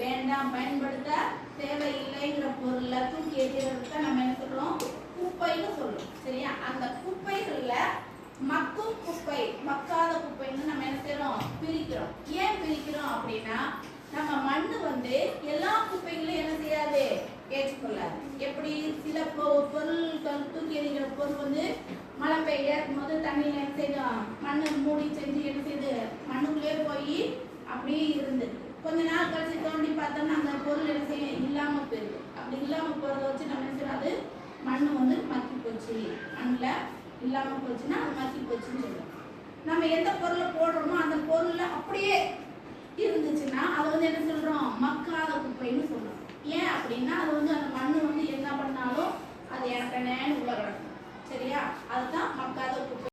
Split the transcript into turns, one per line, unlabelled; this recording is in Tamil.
வேண்டாம் பயன்படுத்த தேவையில்லைங்கிற பொருளை தூக்கி எறிகிறதுக்கு நம்ம என்ன சொல்றோம், குப்பைன்னு சொல்றோம். சரியா? அந்த குப்பைகள்ல மக்கும் குப்பை மக்காத குப்பைன்னு நம்ம என்ன செய்யறோம், பிரிக்கிறோம். ஏன் பிரிக்கிறோம் அப்படின்னா நம்ம மண்ணு வந்து எல்லா குப்பைகளையும் என்ன செய்யாது, ஏற்றுக்கொள்ளாது. எப்படி சில பொருட்கள் தூக்கி எறிகிற பொருள் வந்து மழை பெய்யும் போது தண்ணியில என்ன செய்யும், மண்ணு மூடி செஞ்சு என்ன செய்யுது, மண்ணுக்குள்ளே போய் அப்படியே இருந்து கொஞ்ச நாள் கழிச்சு தோண்டி பார்த்தோம்னா அந்த பொருள் என்ன செய்யும், இல்லாம போயிடுது. அப்படி இல்லாம போறதை வச்சு நம்ம என்ன செய்யறது, மண்ணு வந்து மக்கி போச்சு, மண்ணுல இல்லாம போச்சுன்னா அது மக்கி போச்சுன்னு சொல்லுவோம். நம்ம எந்த பொருளை போடுறோமோ அந்த பொருள்ல அப்படியே இருந்துச்சுன்னா அதை வந்து என்ன சொல்றோம், மக்காத குப்பைன்னு சொல்றோம். ஏன் அப்படின்னா அது வந்து அந்த மண்ணு வந்து என்ன பண்ணாலும் அது எனக்கு நேன்னு உள்ள கிடக்கும். சரியா? அதுதான் மக்காத குப்பை.